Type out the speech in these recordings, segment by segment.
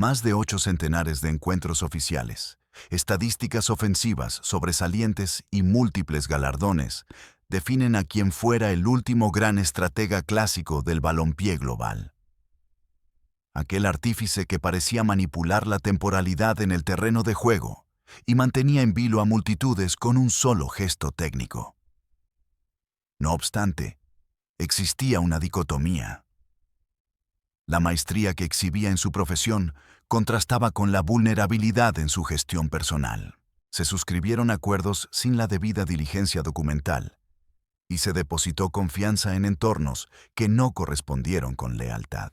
Más de 8 centenares de encuentros oficiales, estadísticas ofensivas sobresalientes y múltiples galardones definen a quien fuera el último gran estratega clásico del balompié global. Aquel artífice que parecía manipular la temporalidad en el terreno de juego y mantenía en vilo a multitudes con un solo gesto técnico. No obstante, existía una dicotomía. La maestría que exhibía en su profesión contrastaba con la vulnerabilidad en su gestión personal. Se suscribieron acuerdos sin la debida diligencia documental y se depositó confianza en entornos que no correspondieron con lealtad.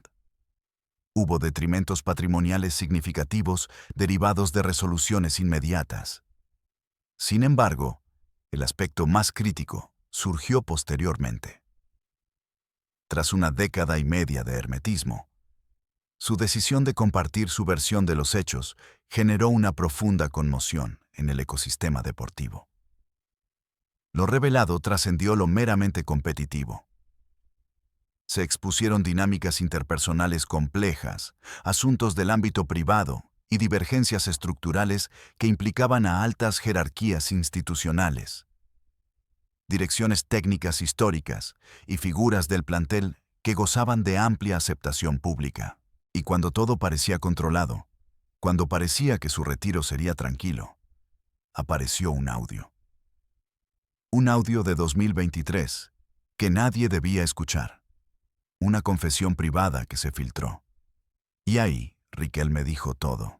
Hubo detrimentos patrimoniales significativos derivados de resoluciones inmediatas. Sin embargo, el aspecto más crítico surgió posteriormente. Tras una década y media de hermetismo, su decisión de compartir su versión de los hechos generó una profunda conmoción en el ecosistema deportivo. Lo revelado trascendió lo meramente competitivo. Se expusieron dinámicas interpersonales complejas, asuntos del ámbito privado y divergencias estructurales que implicaban a altas jerarquías institucionales, direcciones técnicas históricas y figuras del plantel que gozaban de amplia aceptación pública. Y cuando todo parecía controlado, cuando parecía que su retiro sería tranquilo, apareció un audio. Un audio de 2023 que nadie debía escuchar. Una confesión privada que se filtró. Y ahí, Riquelme dijo todo.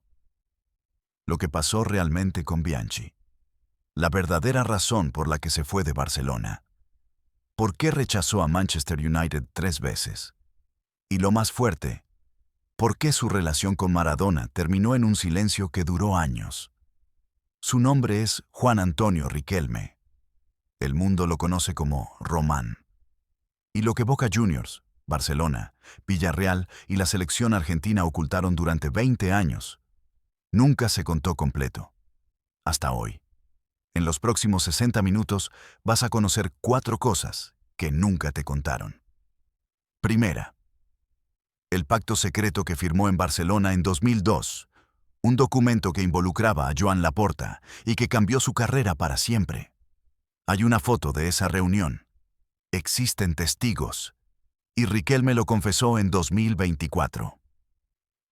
Lo que pasó realmente con Bianchi. La verdadera razón por la que se fue de Barcelona. ¿Por qué rechazó a Manchester United 3 veces? Y lo más fuerte, ¿por qué su relación con Maradona terminó en un silencio que duró años? Su nombre es Juan Antonio Riquelme. El mundo lo conoce como Román. Y lo que Boca Juniors, Barcelona, Villarreal y la selección argentina ocultaron durante 20 años, nunca se contó completo. Hasta hoy. En los próximos 60 minutos vas a conocer 4 cosas que nunca te contaron. Primera, el pacto secreto que firmó en Barcelona en 2002, un documento que involucraba a Joan Laporta y que cambió su carrera para siempre. Hay una foto de esa reunión. Existen testigos. Y Riquelme lo confesó en 2024.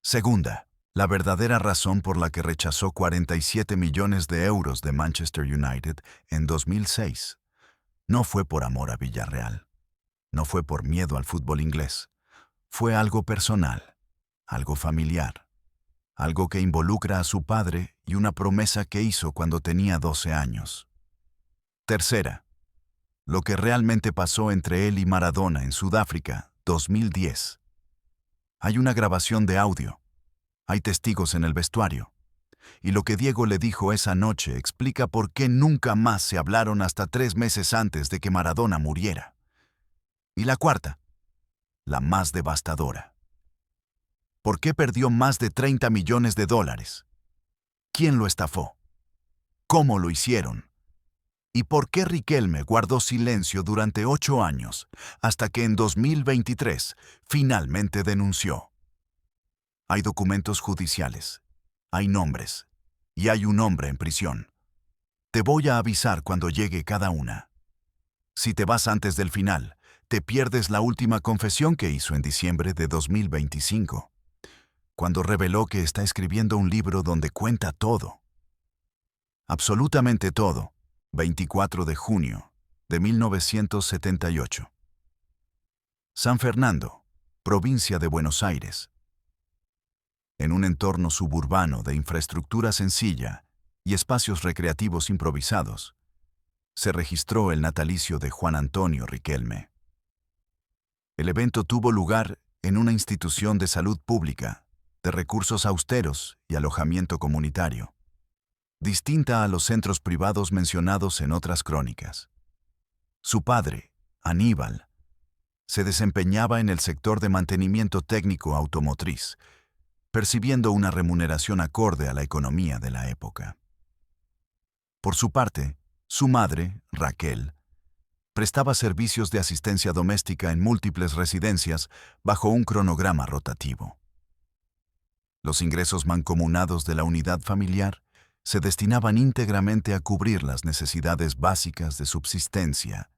Segunda, la verdadera razón por la que rechazó 47 millones de euros de Manchester United en 2006 no fue por amor a Villarreal, no fue por miedo al fútbol inglés, fue algo personal, algo familiar, algo que involucra a su padre y una promesa que hizo cuando tenía 12 años. Tercera, lo que realmente pasó entre él y Maradona en Sudáfrica, 2010. Hay una grabación de audio. Hay testigos en el vestuario. Y lo que Diego le dijo esa noche explica por qué nunca más se hablaron hasta 3 meses antes de que Maradona muriera. Y la cuarta, la más devastadora. ¿Por qué perdió más de 30 millones de dólares? ¿Quién lo estafó? ¿Cómo lo hicieron? ¿Y por qué Riquelme guardó silencio durante 8 años, hasta que en 2023 finalmente denunció? Hay documentos judiciales, hay nombres, y hay un hombre en prisión. Te voy a avisar cuando llegue cada una. Si te vas antes del final, te pierdes la última confesión que hizo en diciembre de 2025, cuando reveló que está escribiendo un libro donde cuenta todo. Absolutamente todo. 24 de junio de 1978. San Fernando, provincia de Buenos Aires. En un entorno suburbano de infraestructura sencilla y espacios recreativos improvisados, se registró el natalicio de Juan Antonio Riquelme. El evento tuvo lugar en una institución de salud pública, de recursos austeros y alojamiento comunitario, distinta a los centros privados mencionados en otras crónicas. Su padre, Aníbal, se desempeñaba en el sector de mantenimiento técnico automotriz, percibiendo una remuneración acorde a la economía de la época. Por su parte, su madre, Raquel, prestaba servicios de asistencia doméstica en múltiples residencias bajo un cronograma rotativo. Los ingresos mancomunados de la unidad familiar se destinaban íntegramente a cubrir las necesidades básicas de subsistencia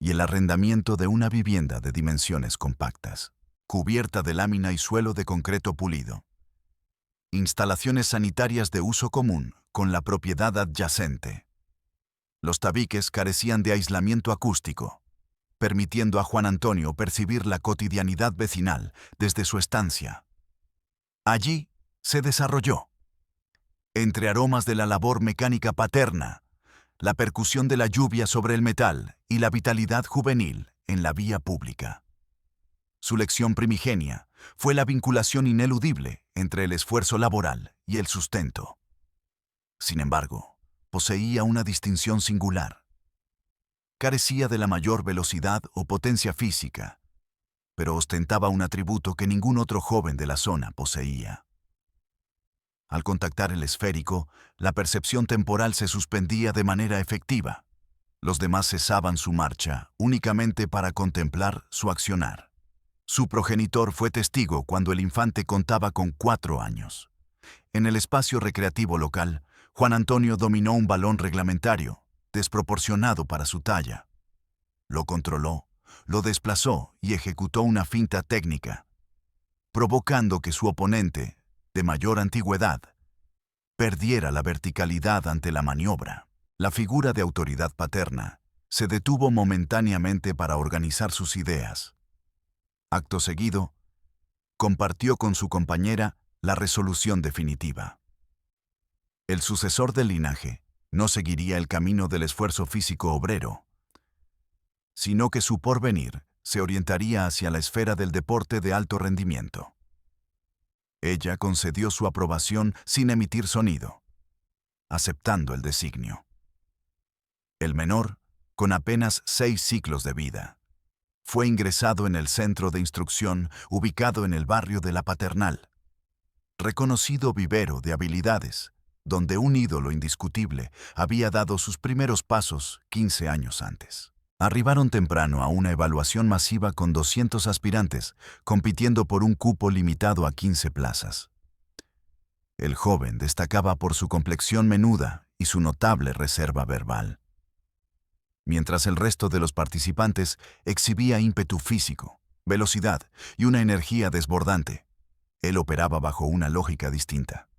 y el arrendamiento de una vivienda de dimensiones compactas, cubierta de lámina y suelo de concreto pulido. Instalaciones sanitarias de uso común con la propiedad adyacente. Los tabiques carecían de aislamiento acústico, permitiendo a Juan Antonio percibir la cotidianidad vecinal desde su estancia. Allí se desarrolló, entre aromas de la labor mecánica paterna, la percusión de la lluvia sobre el metal y la vitalidad juvenil en la vía pública. Su lección primigenia fue la vinculación ineludible entre el esfuerzo laboral y el sustento. Sin embargo, poseía una distinción singular. Carecía de la mayor velocidad o potencia física, pero ostentaba un atributo que ningún otro joven de la zona poseía. Al contactar el esférico, la percepción temporal se suspendía de manera efectiva. Los demás cesaban su marcha únicamente para contemplar su accionar. Su progenitor fue testigo cuando el infante contaba con 4 años. En el espacio recreativo local, Juan Antonio dominó un balón reglamentario, desproporcionado para su talla. Lo controló, lo desplazó y ejecutó una finta técnica, provocando que su oponente, de mayor antigüedad, perdiera la verticalidad ante la maniobra. La figura de autoridad paterna se detuvo momentáneamente para organizar sus ideas. Acto seguido, compartió con su compañera la resolución definitiva. El sucesor del linaje no seguiría el camino del esfuerzo físico obrero, sino que su porvenir se orientaría hacia la esfera del deporte de alto rendimiento. Ella concedió su aprobación sin emitir sonido, aceptando el designio. El menor, con apenas 6 ciclos de vida, fue ingresado en el centro de instrucción ubicado en el barrio de La Paternal, reconocido vivero de habilidades, donde un ídolo indiscutible había dado sus primeros pasos 15 años antes. Arribaron temprano a una evaluación masiva con 200 aspirantes, compitiendo por un cupo limitado a 15 plazas. El joven destacaba por su complexión menuda y su notable reserva verbal, mientras el resto de los participantes exhibía ímpetu físico, velocidad y una energía desbordante. Él operaba bajo una lógica distinta.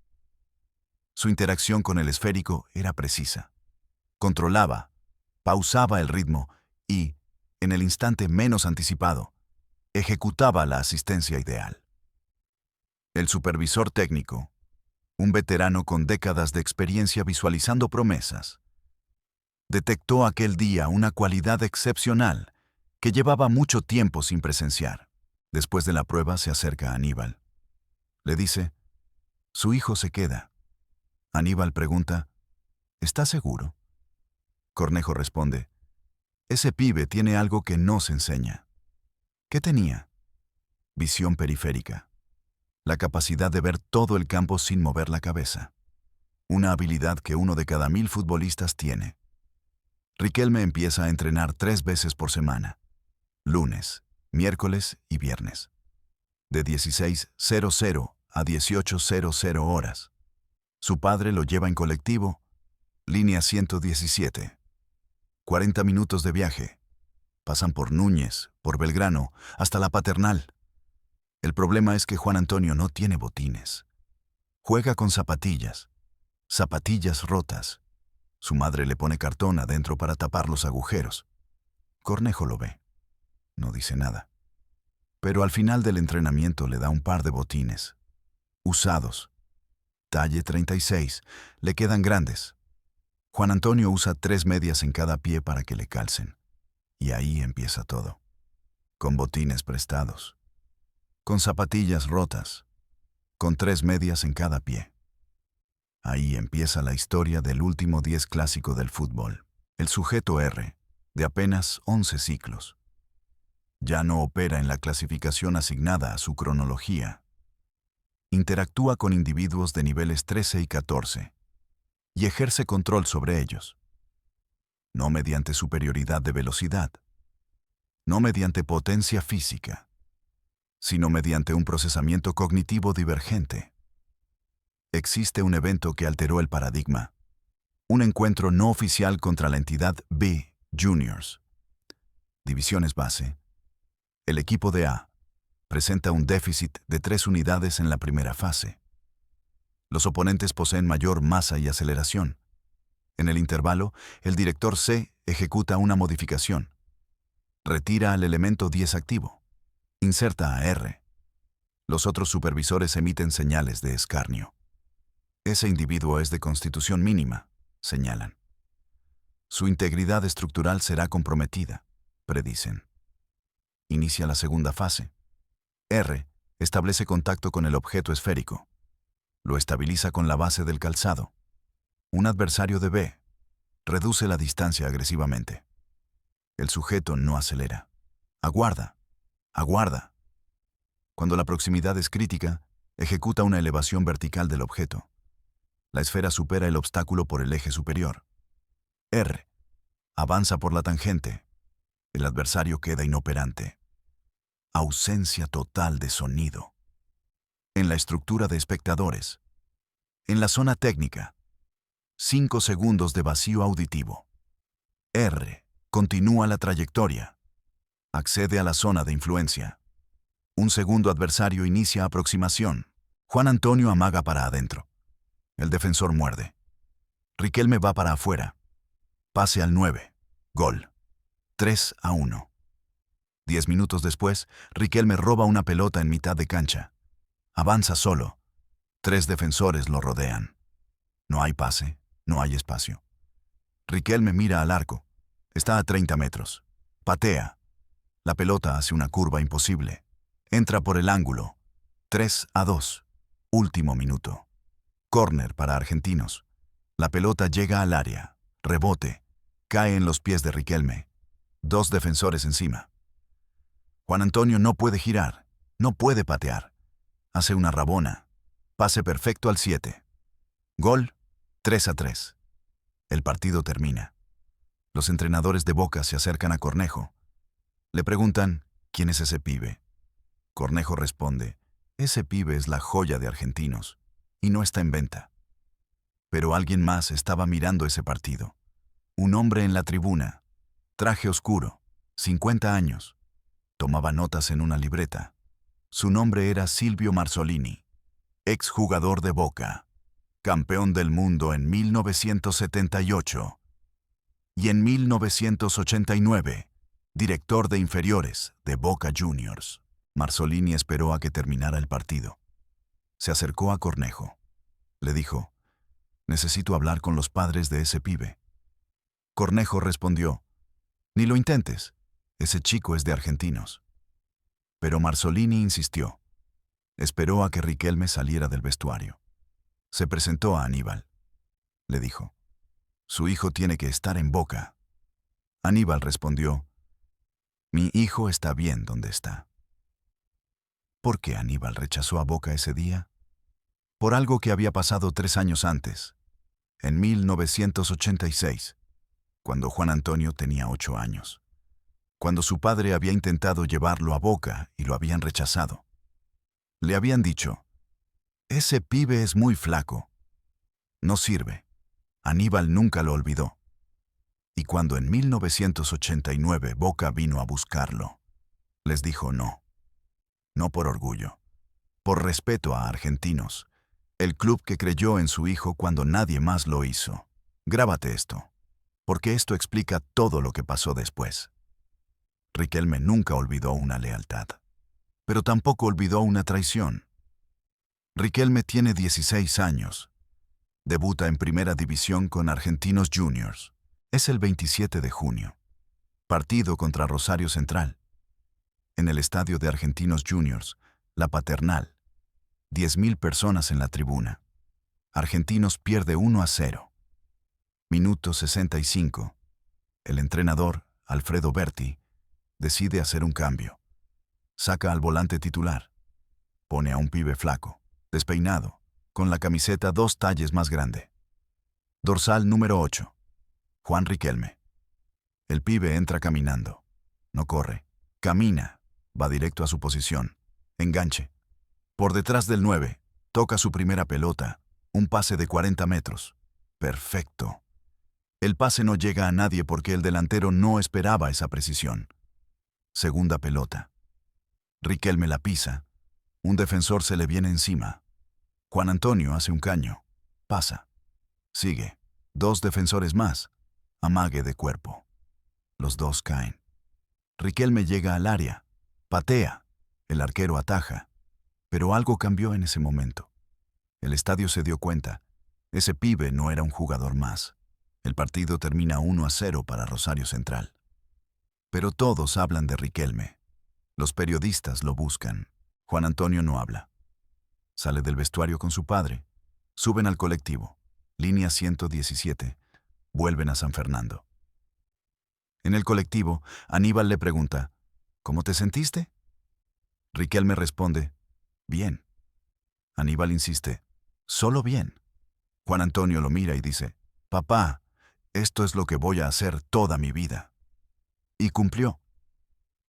Su interacción con el esférico era precisa. Controlaba, pausaba el ritmo y, en el instante menos anticipado, ejecutaba la asistencia ideal. El supervisor técnico, un veterano con décadas de experiencia visualizando promesas, detectó aquel día una cualidad excepcional que llevaba mucho tiempo sin presenciar. Después de la prueba se acerca a Aníbal. Le dice, «Su hijo se queda». Aníbal pregunta, «¿Está seguro?». Cornejo responde, «Ese pibe tiene algo que no se enseña». ¿Qué tenía? Visión periférica. La capacidad de ver todo el campo sin mover la cabeza. Una habilidad que 1 de cada 1000 futbolistas tiene. Riquelme empieza a entrenar 3 veces por semana, lunes, miércoles y viernes, de 16:00 a 18:00 horas. Su padre lo lleva en colectivo, línea 117. 40 minutos de viaje. Pasan por Núñez, por Belgrano, hasta La Paternal. El problema es que Juan Antonio no tiene botines. Juega con zapatillas rotas. Su madre le pone cartón adentro para tapar los agujeros. Cornejo lo ve. No dice nada. Pero al final del entrenamiento le da un par de botines, usados, talle 36, le quedan grandes. Juan Antonio usa 3 medias en cada pie para que le calcen. Y ahí empieza todo. Con botines prestados, con zapatillas rotas, con 3 medias en cada pie. Ahí empieza la historia del último 10 clásico del fútbol. El sujeto R, de apenas 11 ciclos. Ya no opera en la clasificación asignada a su cronología. Interactúa con individuos de niveles 13 y 14 y ejerce control sobre ellos. No mediante superioridad de velocidad, no mediante potencia física, sino mediante un procesamiento cognitivo divergente. existe un evento que alteró el paradigma. Un encuentro no oficial contra la entidad B, Juniors. Divisiones base. El equipo de A presenta un déficit de 3 unidades en la primera fase. Los oponentes poseen mayor masa y aceleración. En el intervalo, el director C ejecuta una modificación. Retira al elemento 10 activo. Inserta a R. Los otros supervisores emiten señales de escarnio. Ese individuo es de constitución mínima, señalan. Su integridad estructural será comprometida, predicen. Inicia la segunda fase. R establece contacto con el objeto esférico. Lo estabiliza con la base del calzado. Un adversario de B reduce la distancia agresivamente. El sujeto no acelera. Aguarda. Aguarda. Cuando la proximidad es crítica, ejecuta una elevación vertical del objeto. La esfera supera el obstáculo por el eje superior. R avanza por la tangente. El adversario queda inoperante. Ausencia total de sonido. En la estructura de espectadores. En la zona técnica. 5 segundos de vacío auditivo. R continúa la trayectoria. Accede a la zona de influencia. Un segundo adversario inicia aproximación. Juan Antonio amaga para adentro. El defensor muerde. Riquelme va para afuera. Pase al 9. Gol. 3-1. 10 minutos después, Riquelme roba una pelota en mitad de cancha. Avanza solo. 3 defensores lo rodean. No hay pase, no hay espacio. Riquelme mira al arco. Está a 30 metros. Patea. La pelota hace una curva imposible. Entra por el ángulo. 3-2. Último minuto. Córner para Argentinos. La pelota llega al área. Rebote. Cae en los pies de Riquelme. 2 defensores encima. Juan Antonio no puede girar. No puede patear. Hace una rabona. Pase perfecto al 7. Gol. 3-3. El partido termina. Los entrenadores de Boca se acercan a Cornejo. Le preguntan, ¿quién es ese pibe? Cornejo responde, ese pibe es la joya de Argentinos, y no está en venta. Pero alguien más estaba mirando ese partido. Un hombre en la tribuna, traje oscuro, 50 años. Tomaba notas en una libreta. Su nombre era Silvio Marzolini, exjugador de Boca, campeón del mundo en 1978 y en 1989, director de inferiores de Boca Juniors. Marzolini esperó a que terminara el partido. Se acercó a Cornejo. Le dijo, necesito hablar con los padres de ese pibe. Cornejo respondió, ni lo intentes, ese chico es de Argentinos. Pero Marzolini insistió. Esperó a que Riquelme saliera del vestuario. Se presentó a Aníbal. Le dijo, su hijo tiene que estar en Boca. Aníbal respondió, mi hijo está bien donde está. ¿Por qué Aníbal rechazó a Boca ese día? Por algo que había pasado 3 años antes, en 1986, cuando Juan Antonio tenía 8 años, cuando su padre había intentado llevarlo a Boca y lo habían rechazado. Le habían dicho, ese pibe es muy flaco. No sirve. Aníbal nunca lo olvidó. Y cuando en 1989 Boca vino a buscarlo, les dijo no. No por orgullo, por respeto a Argentinos, el club que creyó en su hijo cuando nadie más lo hizo. Grábate esto, porque esto explica todo lo que pasó después. Riquelme nunca olvidó una lealtad, pero tampoco olvidó una traición. Riquelme tiene 16 años. Debuta en Primera División con Argentinos Juniors. Es el 27 de junio. Partido contra Rosario Central. En el estadio de Argentinos Juniors, La Paternal. 10.000 personas en la tribuna. Argentinos pierde 1-0. Minuto 65. El entrenador, Alfredo Berti, decide hacer un cambio. Saca al volante titular. Pone a un pibe flaco, despeinado, con la camiseta 2 talles más grande. Dorsal número 8. Juan Riquelme. El pibe entra caminando. No corre. Camina. Va directo a su posición. Enganche. Por detrás del 9. Toca su primera pelota. Un pase de 40 metros. Perfecto. El pase no llega a nadie porque el delantero no esperaba esa precisión. Segunda pelota. Riquelme la pisa. Un defensor se le viene encima. Juan Antonio hace un caño. Pasa. Sigue. 2 defensores más. Amague de cuerpo. Los 2 caen. Riquelme llega al área. Patea. El arquero ataja. Pero algo cambió en ese momento. El estadio se dio cuenta. Ese pibe no era un jugador más. El partido termina 1-0 para Rosario Central. Pero todos hablan de Riquelme. Los periodistas lo buscan. Juan Antonio no habla. Sale del vestuario con su padre. Suben al colectivo. Línea 117. Vuelven a San Fernando. En el colectivo, Aníbal le pregunta, ¿cómo te sentiste? Riquelme responde, bien. Aníbal insiste, solo bien. Juan Antonio lo mira y dice, papá, esto es lo que voy a hacer toda mi vida. Y cumplió.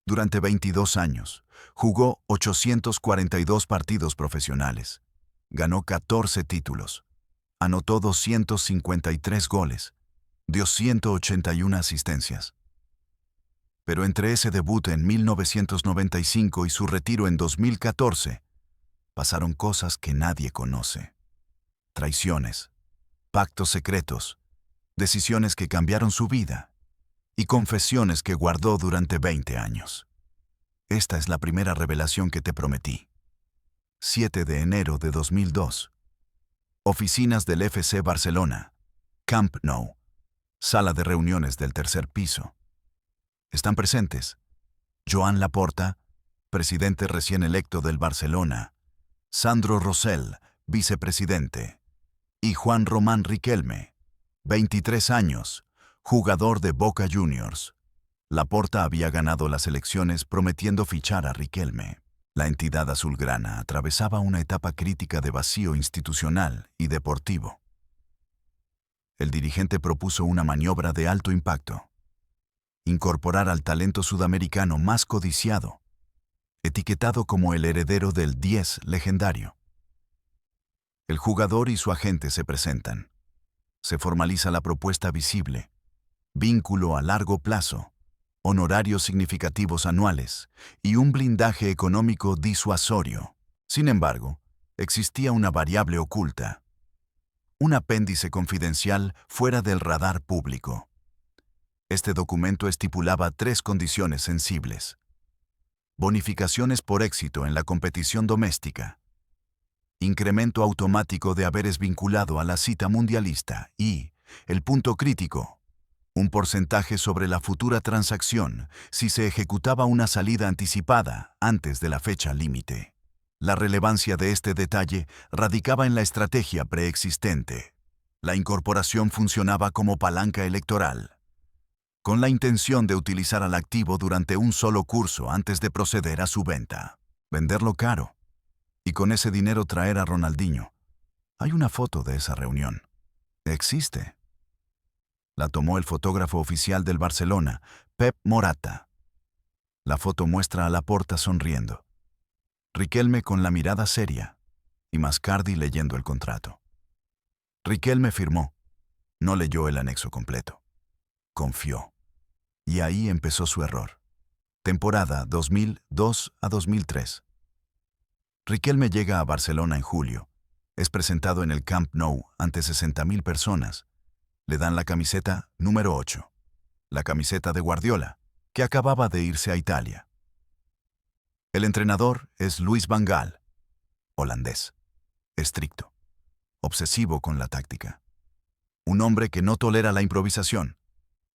Durante 22 años, jugó 842 partidos profesionales. Ganó 14 títulos. Anotó 253 goles. Dio 181 asistencias. Pero entre ese debut en 1995 y su retiro en 2014, pasaron cosas que nadie conoce. Traiciones, pactos secretos, decisiones que cambiaron su vida y confesiones que guardó durante 20 años. Esta es la primera revelación que te prometí. 7 de enero de 2002. Oficinas del FC Barcelona. Camp Nou. Sala de reuniones del 3er piso. Están presentes Joan Laporta, presidente recién electo del Barcelona, Sandro Rosell, vicepresidente, y Juan Román Riquelme, 23 años, jugador de Boca Juniors. Laporta había ganado las elecciones prometiendo fichar a Riquelme. La entidad azulgrana atravesaba una etapa crítica de vacío institucional y deportivo. El dirigente propuso una maniobra de alto impacto. Incorporar al talento sudamericano más codiciado, etiquetado como el heredero del 10 legendario. El jugador y su agente se presentan. Se formaliza la propuesta visible, vínculo a largo plazo, honorarios significativos anuales y un blindaje económico disuasorio. Sin embargo, existía una variable oculta, un apéndice confidencial fuera del radar público. Este documento estipulaba 3 condiciones sensibles. Bonificaciones por éxito en la competición doméstica. Incremento automático de haberes vinculado a la cita mundialista y, el punto crítico, un porcentaje sobre la futura transacción si se ejecutaba una salida anticipada antes de la fecha límite. La relevancia de este detalle radicaba en la estrategia preexistente. La incorporación funcionaba como palanca electoral, con la intención de utilizar al activo durante un solo curso antes de proceder a su venta. Venderlo caro. Y con ese dinero traer a Ronaldinho. Hay una foto de esa reunión. Existe. La tomó el fotógrafo oficial del Barcelona, Pep Morata. La foto muestra a Laporta sonriendo, Riquelme con la mirada seria y Mascardi leyendo el contrato. Riquelme firmó. No leyó el anexo completo. Confió. Y ahí empezó su error. Temporada 2002 a 2003. Riquelme llega a Barcelona en julio. Es presentado en el Camp Nou ante 60.000 personas. Le dan la camiseta número 8. La camiseta de Guardiola, que acababa de irse a Italia. El entrenador es Louis van Gaal, holandés, estricto, obsesivo con la táctica. Un hombre que no tolera la improvisación.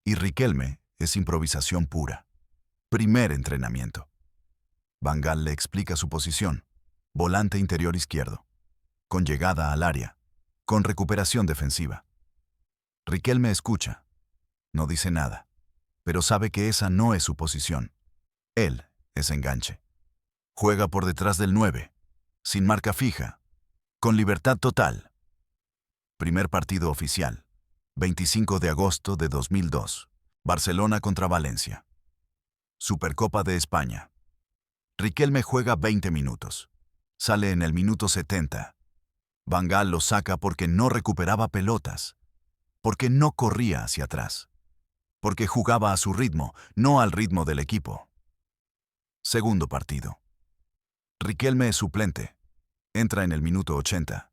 Y Riquelme es improvisación pura. Primer entrenamiento. Van Gaal le explica su posición. Volante interior izquierdo. Con llegada al área. Con recuperación defensiva. Riquelme escucha. No dice nada. Pero sabe que esa no es su posición. Él es enganche. Juega por detrás del 9. Sin marca fija. Con libertad total. Primer partido oficial. 25 de agosto de 2002. Barcelona contra Valencia. Supercopa de España. Riquelme juega 20 minutos. Sale en el minuto 70. Van Gaal lo saca porque no recuperaba pelotas, porque no corría hacia atrás, porque jugaba a su ritmo, no al ritmo del equipo. Segundo partido. Riquelme es suplente. Entra en el minuto 80.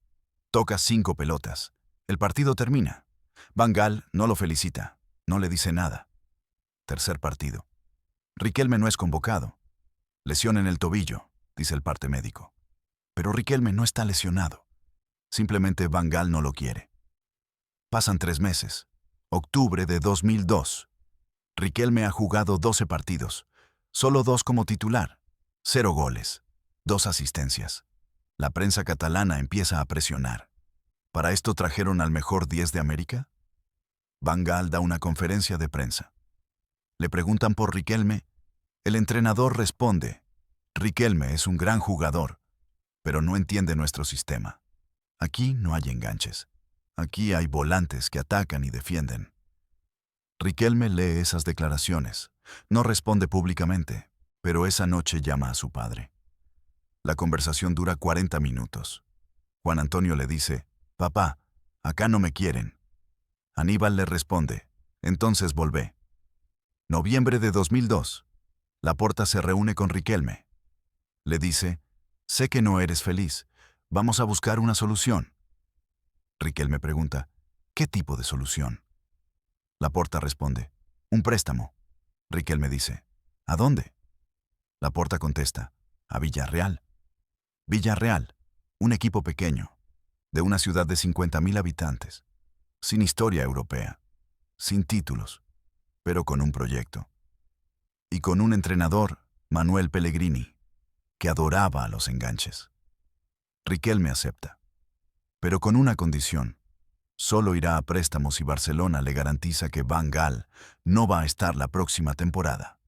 Toca 5 pelotas. El partido termina. Van Gaal no lo felicita, no le dice nada. Tercer partido. Riquelme no es convocado. Lesión en el tobillo, dice el parte médico. Pero Riquelme no está lesionado. Simplemente Van Gaal no lo quiere. Pasan 3 meses. Octubre de 2002. Riquelme ha jugado 12 partidos. Solo 2 como titular. 0 goles. 2 asistencias. La prensa catalana empieza a presionar. ¿Para esto trajeron al mejor 10 de América? Van Gaal da una conferencia de prensa. Le preguntan por Riquelme. El entrenador responde: Riquelme es un gran jugador, pero no entiende nuestro sistema. Aquí no hay enganches. Aquí hay volantes que atacan y defienden. Riquelme lee esas declaraciones. No responde públicamente, pero esa noche llama a su padre. La conversación dura 40 minutos. Juan Antonio le dice: Papá, acá no me quieren. Aníbal le responde: Entonces volvé. Noviembre de 2002. Laporta se reúne con Riquelme. Le dice: Sé que no eres feliz. Vamos a buscar una solución. Riquelme pregunta: ¿Qué tipo de solución? Laporta responde: Un préstamo. Riquelme dice: ¿A dónde? Laporta contesta: A Villarreal. Villarreal, un equipo pequeño, de una ciudad de 50.000 habitantes, sin historia europea, sin títulos, pero con un proyecto. Y con un entrenador, Manuel Pellegrini, que adoraba a los enganches. Riquelme acepta, pero con una condición: solo irá a préstamos si Barcelona le garantiza que Van Gaal no va a estar la próxima temporada.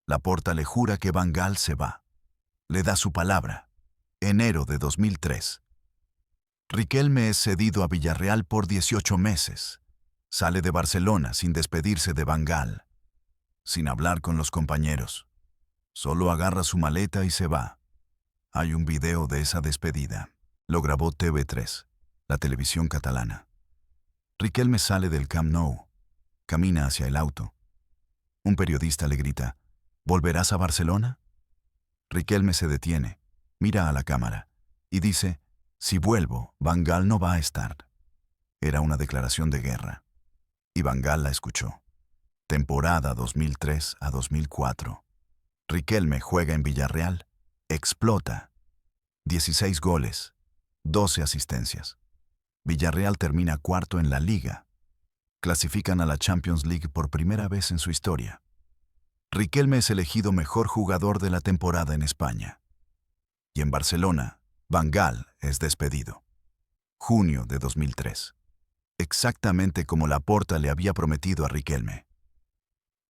Laporta le jura que Van Gaal se va. Le da su palabra. Enero de 2003. Riquelme es cedido a Villarreal por 18 meses. Sale de Barcelona sin despedirse de Van Gaal, sin hablar con los compañeros. Solo agarra su maleta y se va. Hay un video de esa despedida. Lo grabó TV3, la televisión catalana. Riquelme sale del Camp Nou. Camina hacia el auto. Un periodista le grita: ¿Volverás a Barcelona? Riquelme se detiene, mira a la cámara y dice: Si vuelvo, Van Gaal no va a estar. Era una declaración de guerra. Y Van Gaal la escuchó. Temporada 2003 a 2004. Riquelme juega en Villarreal. Explota. 16 goles. 12 asistencias. Villarreal termina cuarto en la Liga. Clasifican a la Champions League por primera vez en su historia. Riquelme es elegido mejor jugador de la temporada en España. Y en Barcelona, Van Gaal es despedido. Junio de 2003. Exactamente como Laporta le había prometido a Riquelme.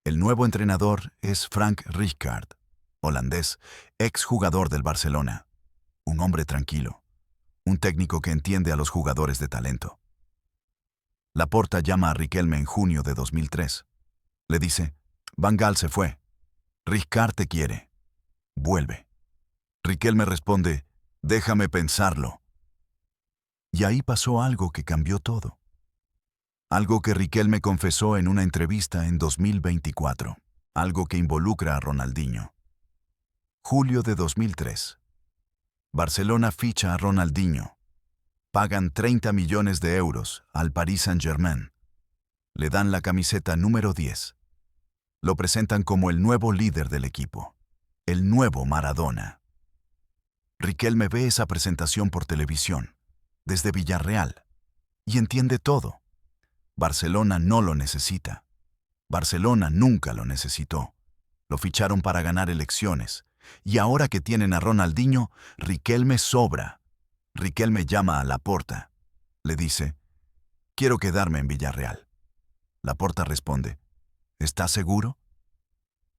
El nuevo entrenador es Frank Rijkaard, holandés, exjugador del Barcelona. Un hombre tranquilo. Un técnico que entiende a los jugadores de talento. Laporta llama a Riquelme en junio de 2003. Le dice: Van Gaal se fue. Rijkaard te quiere. Vuelve. Riquelme responde: Déjame pensarlo. Y ahí pasó algo que cambió todo. Algo que Riquelme confesó en una entrevista en 2024. Algo que involucra a Ronaldinho. Julio de 2003. Barcelona ficha a Ronaldinho. Pagan 30 millones de euros al Paris Saint-Germain. Le dan la camiseta número 10. Lo presentan como el nuevo líder del equipo. El nuevo Maradona. Riquelme ve esa presentación por televisión, desde Villarreal, y entiende todo. Barcelona no lo necesita. Barcelona nunca lo necesitó. Lo ficharon para ganar elecciones. Y ahora que tienen a Ronaldinho, Riquelme sobra. Riquelme llama a Laporta. Le dice: Quiero quedarme en Villarreal. Laporta responde: ¿Estás seguro?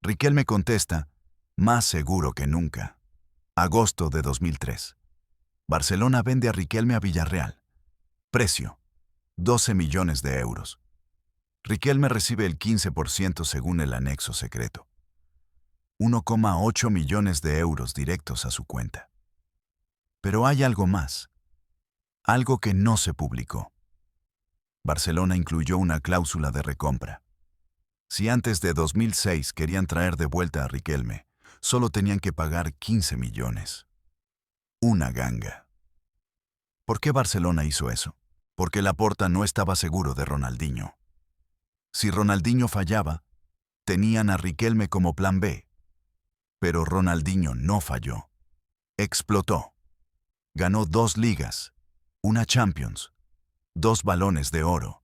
Riquelme contesta: Más seguro que nunca. Agosto de 2003. Barcelona vende a Riquelme a Villarreal. Precio: 12 millones de euros. Riquelme recibe el 15% según el anexo secreto. 1,8 millones de euros directos a su cuenta. Pero hay algo más. algo que no se publicó. Barcelona incluyó una cláusula de recompra. Si antes de 2006 querían traer de vuelta a Riquelme, solo tenían que pagar 15 millones. Una ganga. ¿Por qué Barcelona hizo eso? Porque Laporta no estaba seguro de Ronaldinho. Si Ronaldinho fallaba, tenían a Riquelme como plan B. Pero Ronaldinho no falló. Explotó. Ganó 2 ligas, una Champions, 2 balones de oro.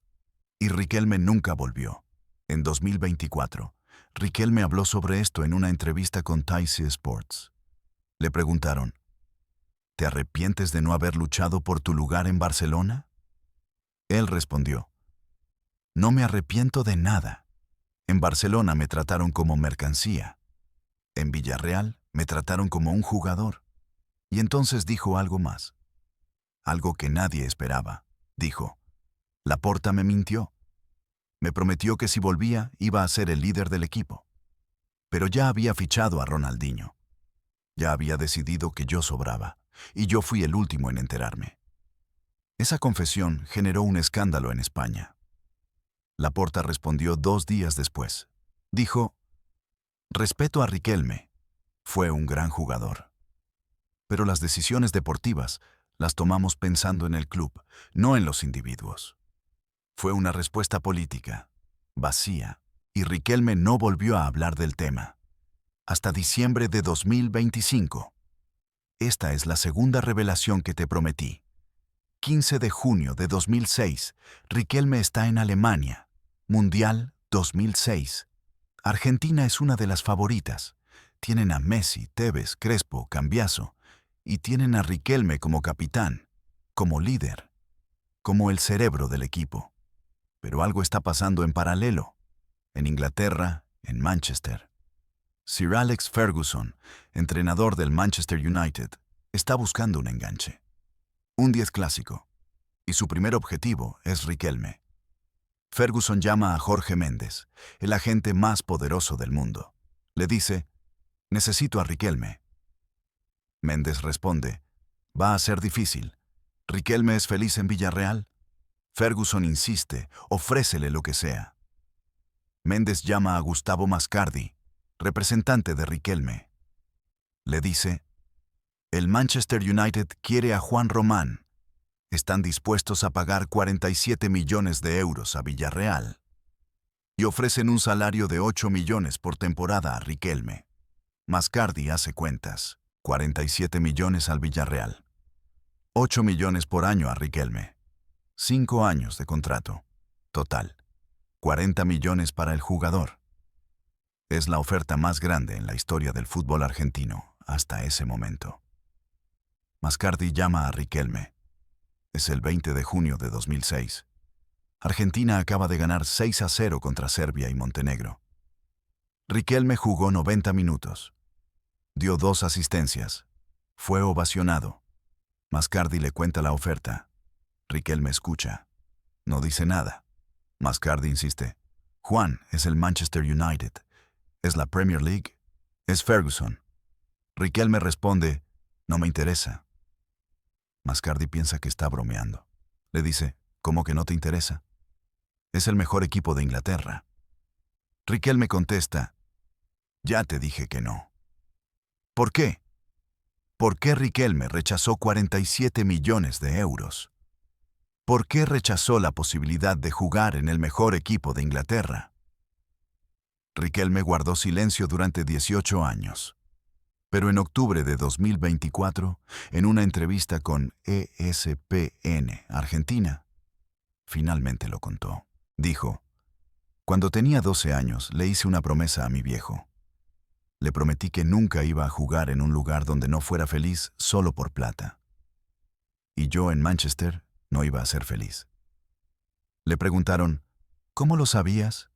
Y Riquelme nunca volvió. En 2024, Riquelme habló sobre esto en una entrevista con TyC Sports. Le preguntaron, ¿te arrepientes de no haber luchado por tu lugar en Barcelona? Él respondió, no me arrepiento de nada. En Barcelona me trataron como mercancía. En Villarreal me trataron como un jugador. Y entonces dijo algo más. Algo que nadie esperaba. Dijo, Laporta me mintió. Me prometió que si volvía iba a ser el líder del equipo. Pero ya había fichado a Ronaldinho. Ya había decidido que yo sobraba, y yo fui el último en enterarme. Esa confesión generó un escándalo en España. Laporta respondió 2 días después. Dijo, respeto a Riquelme. Fue un gran jugador. Pero las decisiones deportivas las tomamos pensando en el club, no en los individuos. Fue una respuesta política, vacía, y Riquelme no volvió a hablar del tema. Hasta diciembre de 2025. Esta es la segunda revelación que te prometí. 15 de junio de 2006, Riquelme está en Alemania. Mundial 2006. Argentina es una de las favoritas. Tienen a Messi, Tevez, Crespo, Cambiaso, y tienen a Riquelme como capitán, como líder, como el cerebro del equipo. Pero algo está pasando en paralelo. En Inglaterra, en Manchester. Sir Alex Ferguson, entrenador del Manchester United, está buscando un enganche. Un 10 clásico. Y su primer objetivo es Riquelme. Ferguson llama a Jorge Méndez, el agente más poderoso del mundo. Le dice, necesito a Riquelme. Méndez responde, va a ser difícil. ¿Riquelme es feliz en Villarreal? Ferguson insiste, ofrécele lo que sea. Méndez llama a Gustavo Mascardi, representante de Riquelme. Le dice, el Manchester United quiere a Juan Román. Están dispuestos a pagar 47 millones de euros a Villarreal. Y ofrecen un salario de 8 millones por temporada a Riquelme. Mascardi hace cuentas, 47 millones al Villarreal. 8 millones por año a Riquelme. 5 años de contrato. Total, 40 millones para el jugador. Es la oferta más grande en la historia del fútbol argentino hasta ese momento. Mascardi llama a Riquelme. Es el 20 de junio de 2006. Argentina acaba de ganar 6-0 contra Serbia y Montenegro. Riquelme jugó 90 minutos. Dio 2 asistencias. Fue ovacionado. Mascardi le cuenta la oferta. Riquelme escucha. No dice nada. Mascardi insiste. Juan, es el Manchester United. ¿Es la Premier League? Es Ferguson. Riquelme responde, no me interesa. Mascardi piensa que está bromeando. Le dice, ¿cómo que no te interesa? Es el mejor equipo de Inglaterra. Riquelme contesta, ya te dije que no. ¿Por qué? ¿Por qué Riquelme rechazó 47 millones de euros? ¿Por qué rechazó la posibilidad de jugar en el mejor equipo de Inglaterra? Riquelme guardó silencio durante 18 años. Pero en octubre de 2024, en una entrevista con ESPN Argentina, finalmente lo contó. Dijo, cuando tenía 12 años le hice una promesa a mi viejo. Le prometí que nunca iba a jugar en un lugar donde no fuera feliz solo por plata. Y yo en Manchester no iba a ser feliz. Le preguntaron, ¿cómo lo sabías?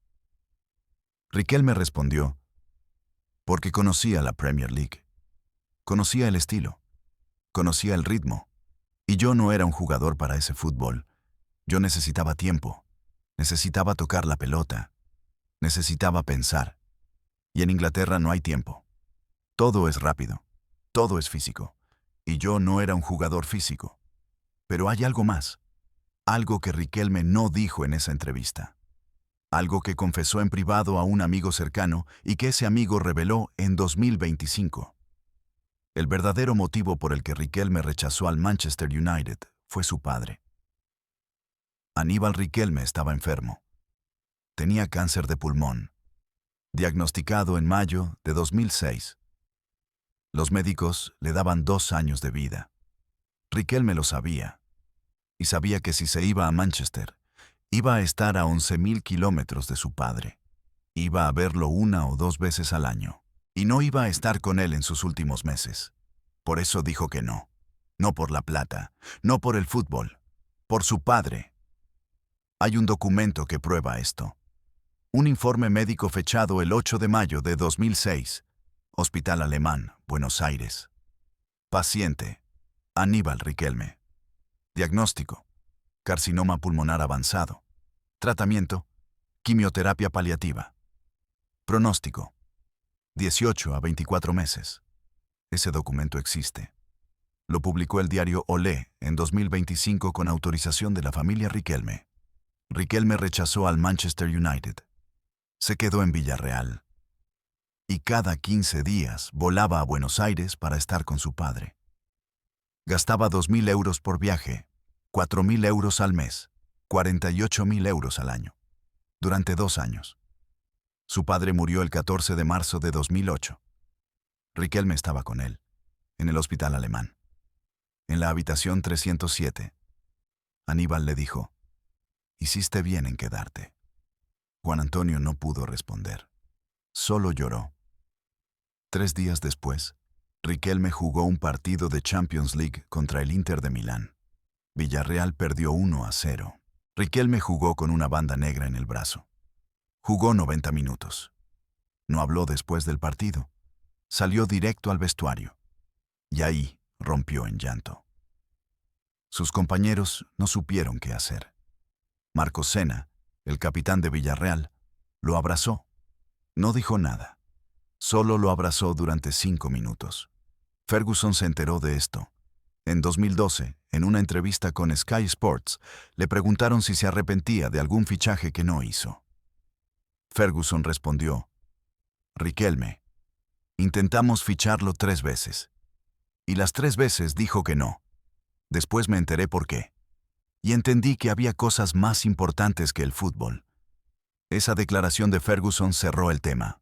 Riquelme respondió, porque conocía la Premier League. Conocía el estilo. Conocía el ritmo. Y yo no era un jugador para ese fútbol. Yo necesitaba tiempo. Necesitaba tocar la pelota. Necesitaba pensar. Y en Inglaterra no hay tiempo. Todo es rápido. Todo es físico. Y yo no era un jugador físico. Pero hay algo más, algo que Riquelme no dijo en esa entrevista. Algo que confesó en privado a un amigo cercano y que ese amigo reveló en 2025. El verdadero motivo por el que Riquelme rechazó al Manchester United fue su padre. Aníbal Riquelme estaba enfermo. Tenía cáncer de pulmón, diagnosticado en mayo de 2006. Los médicos le daban 2 años de vida. Riquelme lo sabía, y sabía que si se iba a Manchester, iba a estar a 11.000 kilómetros de su padre. Iba a verlo 1 o 2 veces al año, y no iba a estar con él en sus últimos meses. Por eso dijo que no. No por la plata, no por el fútbol, por su padre. Hay un documento que prueba esto. Un informe médico fechado el 8 de mayo de 2006. Hospital Alemán, Buenos Aires. Paciente: Aníbal Riquelme. Diagnóstico: carcinoma pulmonar avanzado. Tratamiento: quimioterapia paliativa. Pronóstico: 18 a 24 meses. Ese documento existe. Lo publicó el diario Olé en 2025 con autorización de la familia Riquelme. Riquelme rechazó al Manchester United. Se quedó en Villarreal. Y cada 15 días volaba a Buenos Aires para estar con su padre. Gastaba 2.000 euros por viaje, 4.000 euros al mes, 48.000 euros al año. Durante 2 años. Su padre murió el 14 de marzo de 2008. Riquelme estaba con él, en el hospital alemán. En la habitación 307. Aníbal le dijo: «Hiciste bien en quedarte». Juan Antonio no pudo responder. Solo lloró. 3 días después, Riquelme jugó un partido de Champions League contra el Inter de Milán. Villarreal perdió 1-0. Riquelme jugó con una banda negra en el brazo. Jugó 90 minutos. No habló después del partido. Salió directo al vestuario. Y ahí rompió en llanto. Sus compañeros no supieron qué hacer. Marcos Sena, el capitán de Villarreal, lo abrazó. No dijo nada. Solo lo abrazó durante 5 minutos. Ferguson se enteró de esto. En 2012, en una entrevista con Sky Sports, le preguntaron si se arrepentía de algún fichaje que no hizo. Ferguson respondió: «Riquelme, intentamos ficharlo 3 veces. Y las 3 veces dijo que no. Después me enteré por qué. Y entendí que había cosas más importantes que el fútbol». Esa declaración de Ferguson cerró el tema.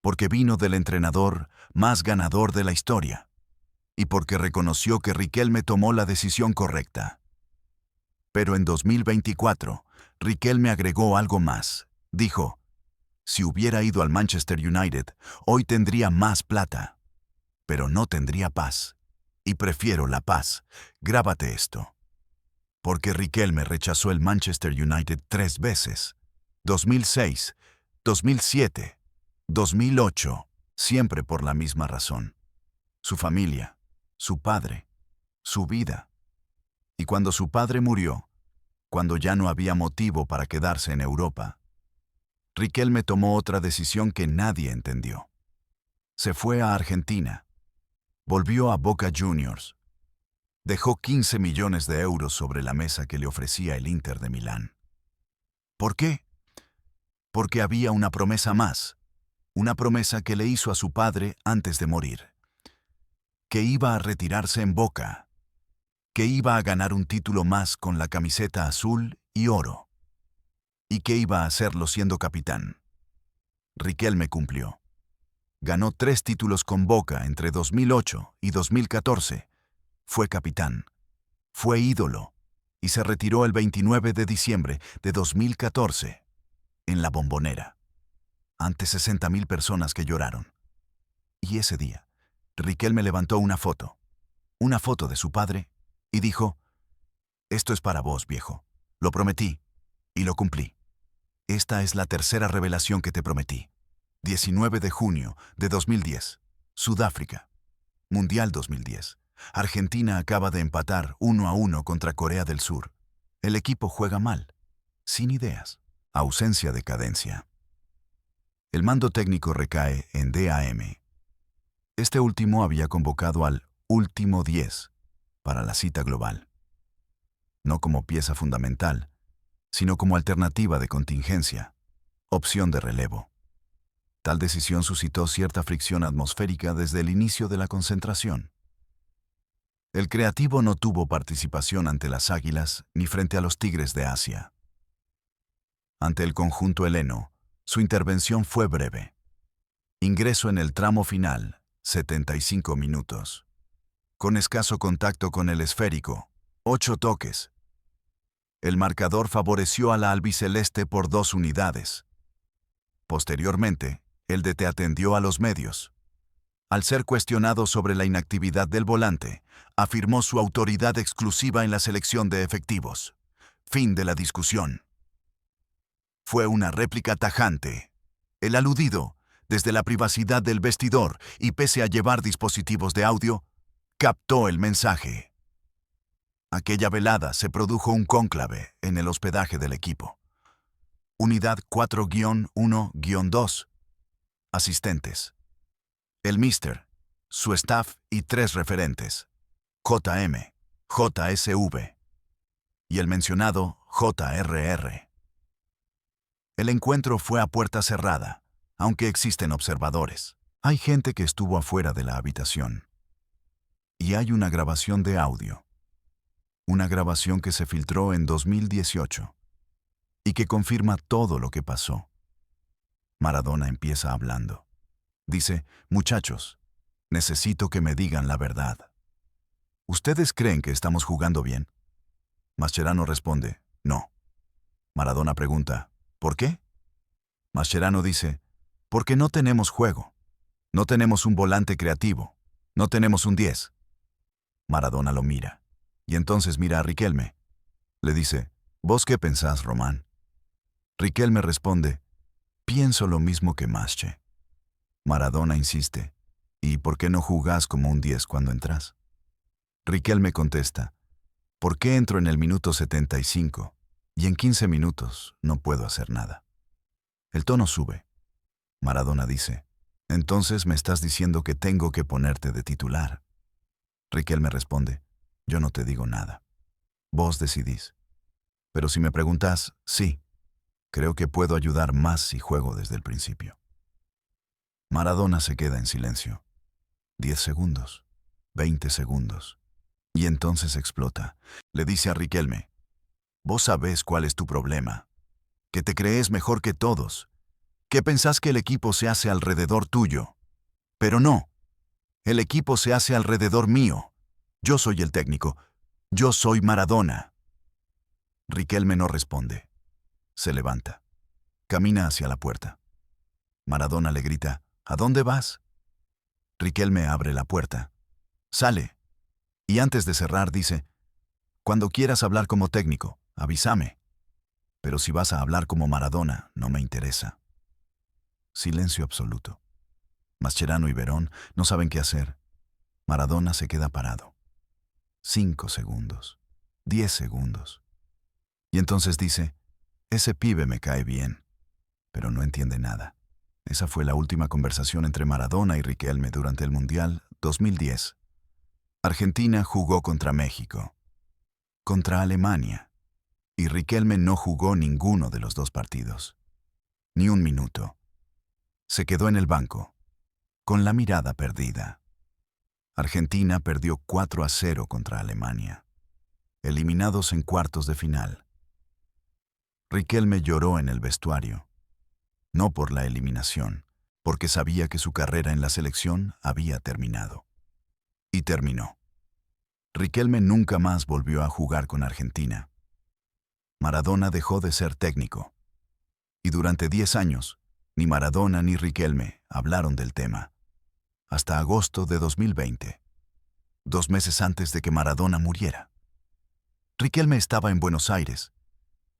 Porque vino del entrenador más ganador de la historia. Y porque reconoció que Riquelme tomó la decisión correcta. Pero en 2024, Riquelme agregó algo más. Dijo: «Si hubiera ido al Manchester United, hoy tendría más plata. Pero no tendría paz. Y prefiero la paz». Grábate esto. Porque Riquelme rechazó el Manchester United 3 veces. 2006, 2007, 2008, siempre por la misma razón. Su familia, su padre, su vida. Y cuando su padre murió, cuando ya no había motivo para quedarse en Europa, Riquelme tomó otra decisión que nadie entendió. Se fue a Argentina. Volvió a Boca Juniors. Dejó 15 millones de euros sobre la mesa que le ofrecía el Inter de Milán. ¿Por qué? Porque había una promesa más. Una promesa que le hizo a su padre antes de morir. Que iba a retirarse en Boca. Que iba a ganar un título más con la camiseta azul y oro. Y que iba a hacerlo siendo capitán. Riquelme cumplió. Ganó 3 títulos con Boca entre 2008 y 2014. Fue capitán. Fue ídolo. Y se retiró el 29 de diciembre de 2014. En la Bombonera. Ante 60.000 personas que lloraron. Y ese día, Riquelme levantó una foto de su padre, y dijo: «Esto es para vos, viejo. Lo prometí, y lo cumplí. Esta es la tercera revelación que te prometí». 19 de junio de 2010, Sudáfrica. Mundial 2010. Argentina acaba de empatar 1-1 contra Corea del Sur. El equipo juega mal, sin ideas, ausencia de cadencia. El mando técnico recae en DAM. Este último había convocado al último 10 para la cita global. no como pieza fundamental, sino como alternativa de contingencia, opción de relevo. Tal decisión suscitó cierta fricción atmosférica desde el inicio de la concentración. El creativo no tuvo participación ante las Águilas ni frente a los Tigres de Asia. Ante el conjunto heleno, su intervención fue breve. Ingreso en el tramo final, 75 minutos. Con escaso contacto con el esférico, 8 toques. El marcador favoreció a la albiceleste por 2 unidades. Posteriormente, el DT atendió a los medios. Al ser cuestionado sobre la inactividad del volante, afirmó su autoridad exclusiva en la selección de efectivos. Fin de la discusión. Fue una réplica tajante. El aludido, desde la privacidad del vestidor y pese a llevar dispositivos de audio, captó el mensaje. Aquella velada se produjo un cónclave en el hospedaje del equipo. Unidad 4-1-2. Asistentes. El Mister, su staff y 3 referentes. JM, JSV y el mencionado JRR. El encuentro fue a puerta cerrada, aunque existen observadores. Hay gente que estuvo afuera de la habitación. Y hay una grabación de audio. Una grabación que se filtró en 2018 y que confirma todo lo que pasó. Maradona empieza hablando. Dice, muchachos, necesito que me digan la verdad. ¿Ustedes creen que estamos jugando bien? Mascherano responde, no. Maradona pregunta, ¿por qué? Mascherano dice, porque no tenemos juego. No tenemos un volante creativo. No tenemos un 10. Maradona lo mira. Y entonces mira a Riquelme. Le dice, ¿vos qué pensás, Román? Riquelme responde, pienso lo mismo que Masche. Maradona insiste, ¿y por qué no jugás como un 10 cuando entras? Riquelme contesta, ¿por qué entro en el minuto 75 y en 15 minutos no puedo hacer nada? El tono sube. Maradona dice, entonces me estás diciendo que tengo que ponerte de titular. Riquelme responde, yo no te digo nada. Vos decidís. Pero si me preguntás, sí, creo que puedo ayudar más si juego desde el principio. Maradona se queda en silencio. 10 segundos, 20 segundos. Y entonces explota. Le dice a Riquelme, vos sabés cuál es tu problema, que te crees mejor que todos, que pensás que el equipo se hace alrededor tuyo. Pero no, el equipo se hace alrededor mío. Yo soy el técnico, yo soy Maradona. Riquelme no responde. Se levanta. Camina hacia la puerta. Maradona le grita, ¿a dónde vas? Riquelme abre la puerta. Sale. Y antes de cerrar dice, cuando quieras hablar como técnico, avísame. Pero si vas a hablar como Maradona, no me interesa. Silencio absoluto. Mascherano y Verón no saben qué hacer. Maradona se queda parado. 5 segundos. 10 segundos. Y entonces dice, ese pibe me cae bien, pero no entiende nada. Esa fue la última conversación entre Maradona y Riquelme durante el Mundial 2010. Argentina jugó contra México, contra Alemania, y Riquelme no jugó ninguno de los 2 partidos. Ni un minuto. Se quedó en el banco, con la mirada perdida. Argentina perdió 4-0 contra Alemania, eliminados en cuartos de final. Riquelme lloró en el vestuario, no por la eliminación, porque sabía que su carrera en la selección había terminado. Y terminó. Riquelme nunca más volvió a jugar con Argentina. Maradona dejó de ser técnico. Y durante 10 años, ni Maradona ni Riquelme hablaron del tema. Hasta agosto de 2020, 2 meses antes de que Maradona muriera. Riquelme estaba en Buenos Aires.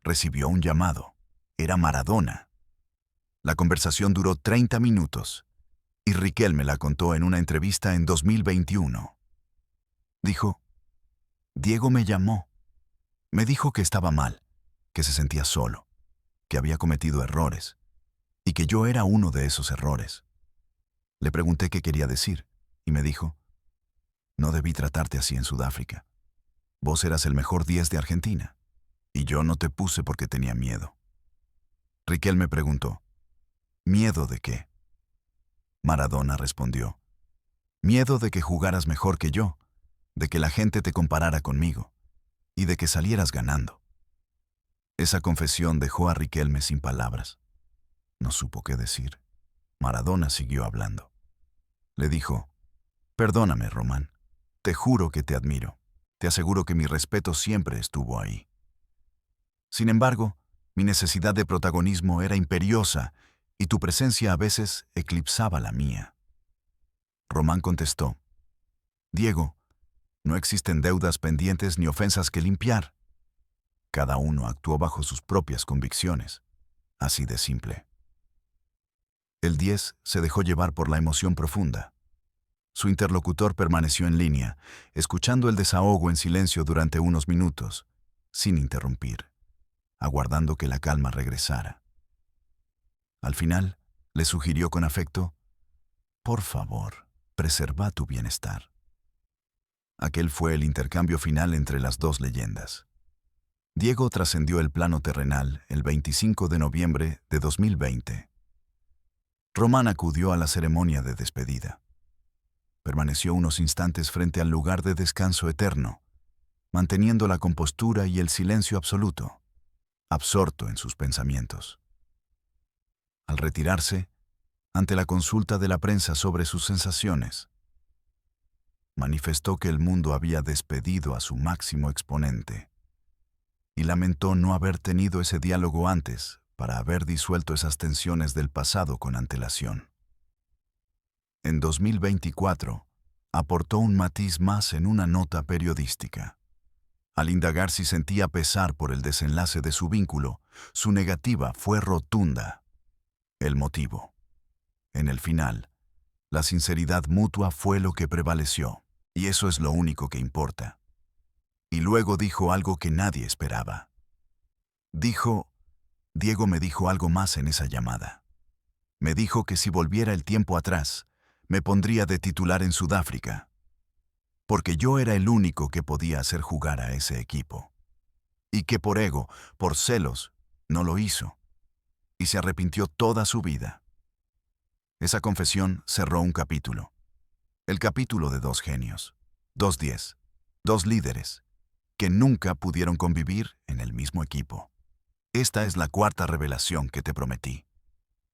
Recibió un llamado. Era Maradona. La conversación duró 30 minutos y Riquelme la contó en una entrevista en 2021. Dijo, Diego me llamó. Me dijo que estaba mal, que se sentía solo, que había cometido errores y que yo era uno de esos errores. Le pregunté qué quería decir y me dijo, no debí tratarte así en Sudáfrica. Vos eras el mejor 10 de Argentina, y yo no te puse porque tenía miedo. Riquelme preguntó, ¿miedo de qué? Maradona respondió, miedo de que jugaras mejor que yo, de que la gente te comparara conmigo, y de que salieras ganando. Esa confesión dejó a Riquelme sin palabras. No supo qué decir. Maradona siguió hablando. Le dijo, perdóname, Román. Te juro que te admiro. Te aseguro que mi respeto siempre estuvo ahí. Sin embargo, mi necesidad de protagonismo era imperiosa y tu presencia a veces eclipsaba la mía. Román contestó, Diego, no existen deudas pendientes ni ofensas que limpiar. Cada uno actuó bajo sus propias convicciones. Así de simple. El 10 se dejó llevar por la emoción profunda. Su interlocutor permaneció en línea, escuchando el desahogo en silencio durante unos minutos, sin interrumpir, aguardando que la calma regresara. Al final, le sugirió con afecto, por favor, preserva tu bienestar. Aquel fue el intercambio final entre las dos leyendas. Diego trascendió el plano terrenal el 25 de noviembre de 2020. Román acudió a la ceremonia de despedida. Permaneció unos instantes frente al lugar de descanso eterno, manteniendo la compostura y el silencio absoluto, absorto en sus pensamientos. Al retirarse, ante la consulta de la prensa sobre sus sensaciones, manifestó que el mundo había despedido a su máximo exponente y lamentó no haber tenido ese diálogo antes para haber disuelto esas tensiones del pasado con antelación. En 2024, aportó un matiz más en una nota periodística. Al indagar si sentía pesar por el desenlace de su vínculo, su negativa fue rotunda. El motivo. En el final, la sinceridad mutua fue lo que prevaleció, y eso es lo único que importa. Y luego dijo algo que nadie esperaba. Diego me dijo algo más en esa llamada. Me dijo que si volviera el tiempo atrás, me pondría de titular en Sudáfrica, porque yo era el único que podía hacer jugar a ese equipo. Y que por ego, por celos, no lo hizo, y se arrepintió toda su vida. Esa confesión cerró un capítulo. El capítulo de dos genios, dos 10, dos líderes, que nunca pudieron convivir en el mismo equipo. Esta es la cuarta revelación que te prometí.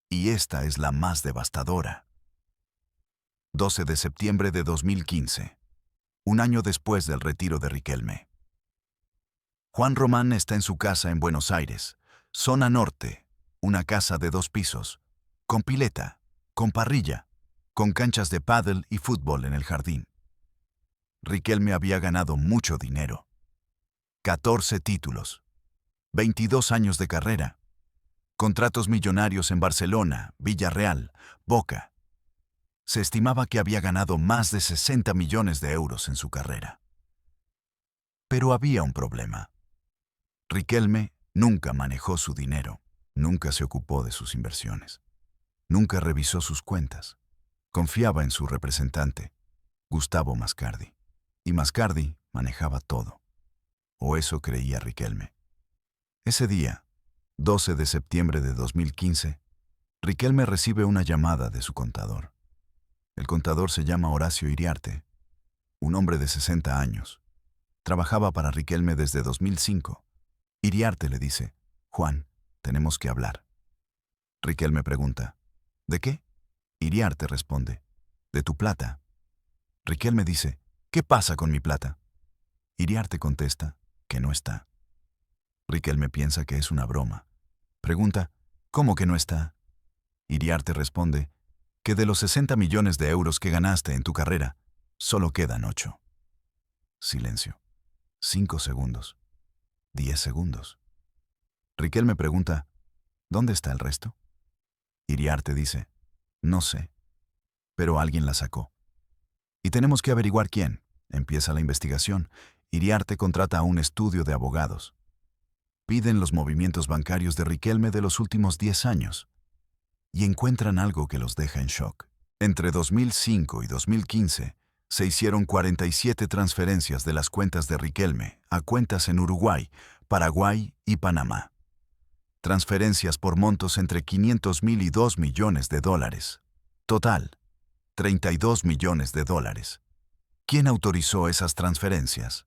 Y esta es la más devastadora. 12 de septiembre de 2015, un año después del retiro de Riquelme. Juan Román está en su casa en Buenos Aires, zona norte, una casa de 2 pisos, con pileta, con parrilla, con canchas de pádel y fútbol en el jardín. Riquelme había ganado mucho dinero. 14 títulos, 22 años de carrera, contratos millonarios en Barcelona, Villarreal, Boca. Se estimaba que había ganado más de 60 millones de euros en su carrera. Pero había un problema. Riquelme nunca manejó su dinero, nunca se ocupó de sus inversiones, nunca revisó sus cuentas. Confiaba en su representante, Gustavo Mascardi, y Mascardi manejaba todo. O eso creía Riquelme. Ese día, 12 de septiembre de 2015, Riquelme recibe una llamada de su contador. El contador se llama Horacio Iriarte, un hombre de 60 años. Trabajaba para Riquelme desde 2005. Iriarte le dice, Juan, tenemos que hablar. Riquelme pregunta, ¿de qué? Iriarte responde, de tu plata. Riquelme dice, ¿qué pasa con mi plata? Iriarte contesta, que no está. Riquelme piensa que es una broma. Pregunta, ¿cómo que no está? Iriarte responde, que de los 60 millones de euros que ganaste en tu carrera, solo quedan 8. Silencio. 5 segundos. 10 segundos. Riquelme pregunta, ¿dónde está el resto? Iriarte dice, no sé, pero alguien la sacó. Y tenemos que averiguar quién. Empieza la investigación. Iriarte contrata a un estudio de abogados. Piden los movimientos bancarios de Riquelme de los últimos 10 años. Y encuentran algo que los deja en shock. Entre 2005 y 2015, se hicieron 47 transferencias de las cuentas de Riquelme a cuentas en Uruguay, Paraguay y Panamá. Transferencias por montos entre 500.000 y 2 millones de dólares. Total, 32 millones de dólares. ¿Quién autorizó esas transferencias?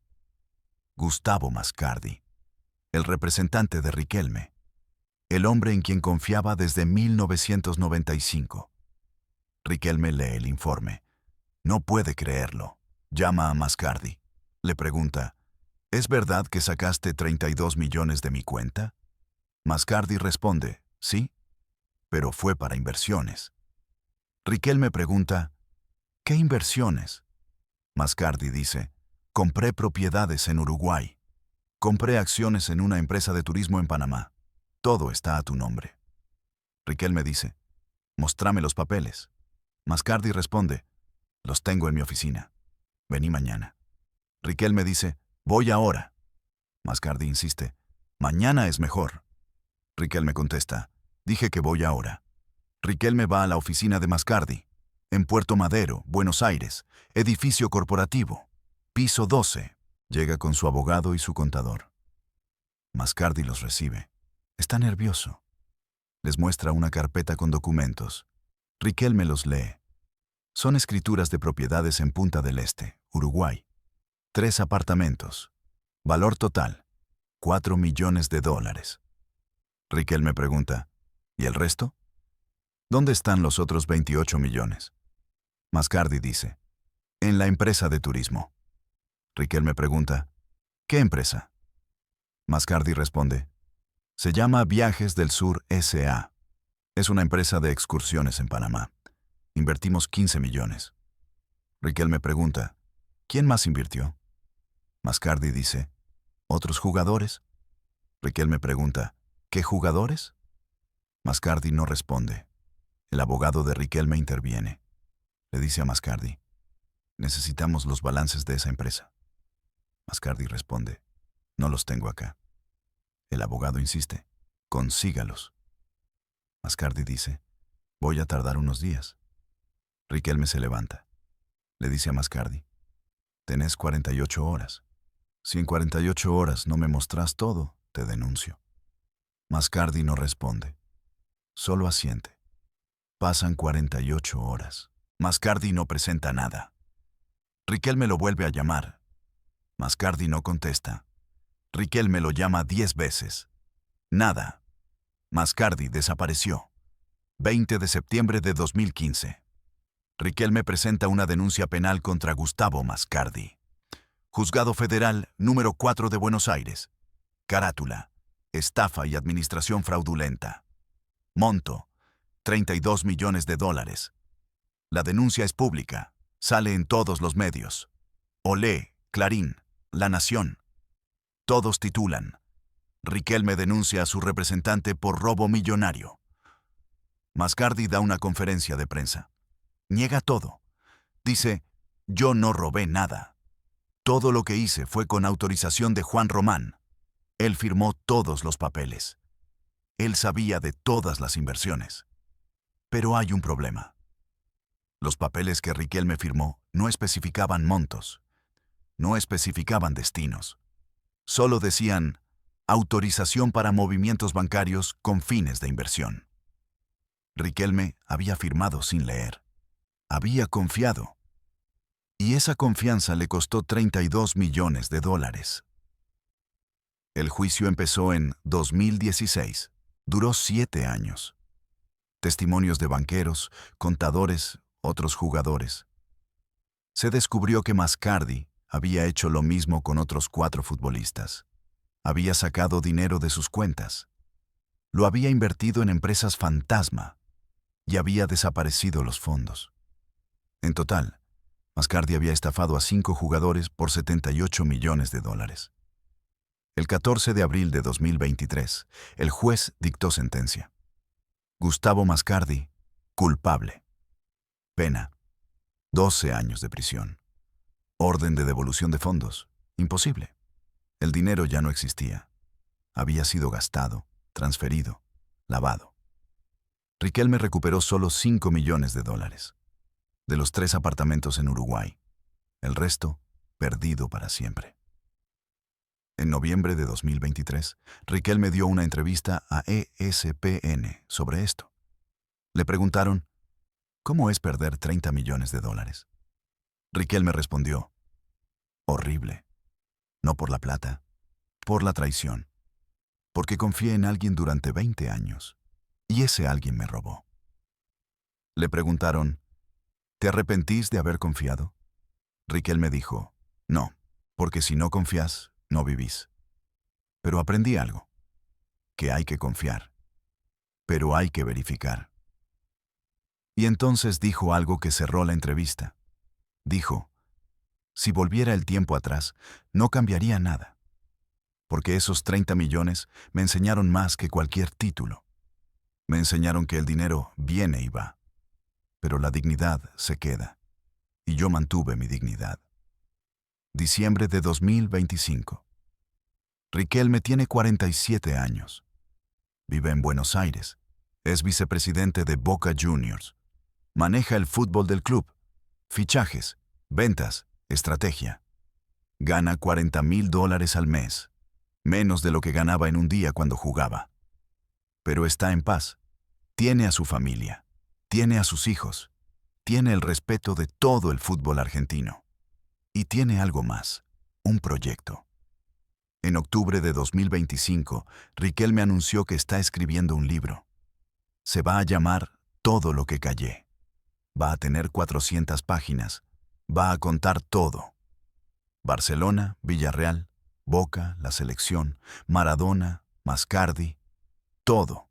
Gustavo Mascardi, el representante de Riquelme, el hombre en quien confiaba desde 1995. Riquelme lee el informe. No puede creerlo. Llama a Mascardi. Le pregunta, ¿es verdad que sacaste 32 millones de mi cuenta? Mascardi responde, sí, pero fue para inversiones. Riquelme pregunta, ¿qué inversiones? Mascardi dice, compré propiedades en Uruguay. Compré acciones en una empresa de turismo en Panamá. Todo está a tu nombre. Riquelme dice, mostrame los papeles. Mascardi responde, los tengo en mi oficina. Vení mañana. Riquelme dice, voy ahora. Mascardi insiste, mañana es mejor. Riquelme contesta, dije que voy ahora. Riquelme va a la oficina de Mascardi, en Puerto Madero, Buenos Aires, edificio corporativo, piso 12. Llega con su abogado y su contador. Mascardi los recibe. Está nervioso. Les muestra una carpeta con documentos. Riquelme los lee. Son escrituras de propiedades en Punta del Este, Uruguay. 3 apartamentos. Valor total, 4 millones de dólares. Riquelme pregunta, ¿y el resto? ¿Dónde están los otros 28 millones? Mascardi dice, en la empresa de turismo. Riquelme pregunta, ¿qué empresa? Mascardi responde, se llama Viajes del Sur S.A. Es una empresa de excursiones en Panamá. Invertimos 15 millones. Riquelme pregunta, ¿quién más invirtió? Mascardi dice, ¿otros jugadores? Riquelme pregunta, ¿qué jugadores? Mascardi no responde. El abogado de Riquelme interviene. Le dice a Mascardi, necesitamos los balances de esa empresa. Mascardi responde, no los tengo acá. El abogado insiste, consígalos. Mascardi dice, voy a tardar unos días. Riquelme se levanta. Le dice a Mascardi, tenés 48 horas. Si en 48 horas no me mostrás todo, te denuncio. Mascardi no responde. Solo asiente. Pasan 48 horas. Mascardi no presenta nada. Riquelme lo vuelve a llamar. Mascardi no contesta. Riquelme lo llama 10 veces. Nada. Mascardi desapareció. 20 de septiembre de 2015. Riquelme presenta una denuncia penal contra Gustavo Mascardi. Juzgado Federal número 4 de Buenos Aires. Carátula: estafa y administración fraudulenta. Monto: 32 millones de dólares. La denuncia es pública. Sale en todos los medios. Olé, Clarín, La Nación. Todos titulan: Riquelme denuncia a su representante por robo millonario. Mascardi da una conferencia de prensa. Niega todo. Dice, yo no robé nada. Todo lo que hice fue con autorización de Juan Román. Él firmó todos los papeles. Él sabía de todas las inversiones. Pero hay un problema. Los papeles que Riquelme firmó no especificaban montos, no especificaban destinos. Solo decían autorización para movimientos bancarios con fines de inversión. Riquelme había firmado sin leer. Había confiado. Y esa confianza le costó 32 millones de dólares. El juicio empezó en 2016. Duró 7 años. Testimonios de banqueros, contadores, otros jugadores. Se descubrió que Mascardi había hecho lo mismo con otros 4 futbolistas. Había sacado dinero de sus cuentas. Lo había invertido en empresas fantasma y había desaparecido los fondos. En total, Mascardi había estafado a 5 jugadores por 78 millones de dólares. El 14 de abril de 2023, el juez dictó sentencia. Gustavo Mascardi, culpable. Pena: 12 años de prisión. Orden de devolución de fondos: imposible. El dinero ya no existía. Había sido gastado, transferido, lavado. Riquelme recuperó solo 5 millones de dólares. De los 3 apartamentos en Uruguay. El resto, perdido para siempre. En noviembre de 2023, Riquelme dio una entrevista a ESPN sobre esto. Le preguntaron, ¿cómo es perder 30 millones de dólares? Riquelme respondió, horrible. No por la plata, por la traición. Porque confié en alguien durante 20 años, y ese alguien me robó. Le preguntaron, ¿te arrepentís de haber confiado? Riquelme dijo, no, porque si no confías, no vivís. Pero aprendí algo, que hay que confiar, pero hay que verificar. Y entonces dijo algo que cerró la entrevista. Dijo, si volviera el tiempo atrás, no cambiaría nada, porque esos 30 millones me enseñaron más que cualquier título. Me enseñaron que el dinero viene y va, pero la dignidad se queda, y yo mantuve mi dignidad. Diciembre de 2025. Riquelme tiene 47 años. Vive en Buenos Aires. Es vicepresidente de Boca Juniors. Maneja el fútbol del club, fichajes, ventas, estrategia. Gana $40,000 al mes, menos de lo que ganaba en un día cuando jugaba. Pero está en paz. Tiene a su familia, tiene a sus hijos, tiene el respeto de todo el fútbol argentino. Y tiene algo más, un proyecto. En octubre de 2025, Riquelme anunció que está escribiendo un libro. Se va a llamar Todo lo que callé. Va a tener 400 páginas. Va a contar todo. Barcelona, Villarreal, Boca, la selección, Maradona, Mascardi, todo.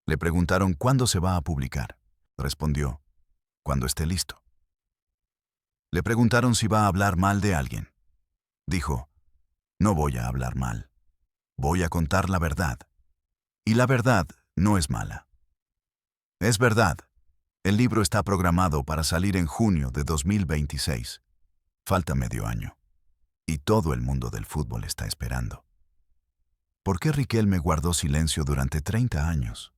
Le preguntaron cuándo se va a publicar. Respondió, cuando esté listo. Le preguntaron si va a hablar mal de alguien. Dijo, no voy a hablar mal. Voy a contar la verdad. Y la verdad no es mala. Es verdad. El libro está programado para salir en junio de 2026. Falta medio año. Y todo el mundo del fútbol está esperando. ¿Por qué Riquelme guardó silencio durante 30 años?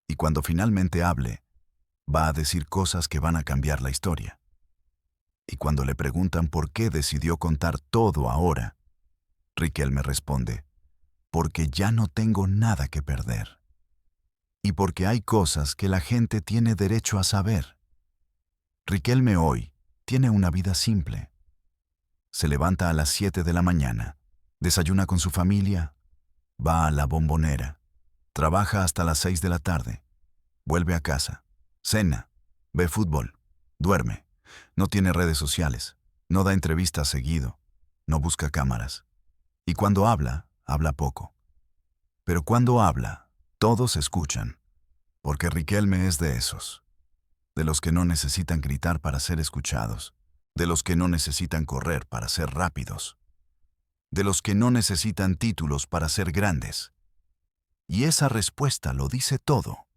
Y cuando finalmente hable, va a decir cosas que van a cambiar la historia. Y cuando le preguntan por qué decidió contar todo ahora, Riquelme responde, porque ya no tengo nada que perder. Y porque hay cosas que la gente tiene derecho a saber. Riquelme hoy tiene una vida simple. Se levanta a las 7 de la mañana, desayuna con su familia, va a la Bombonera, trabaja hasta las 6 de la tarde, vuelve a casa, cena, ve fútbol, duerme, no tiene redes sociales, no da entrevistas seguido, no busca cámaras. Y cuando habla, habla poco. Pero cuando habla, todos escuchan, porque Riquelme es de esos, de los que no necesitan gritar para ser escuchados, de los que no necesitan correr para ser rápidos, de los que no necesitan títulos para ser grandes. Y esa respuesta lo dice todo.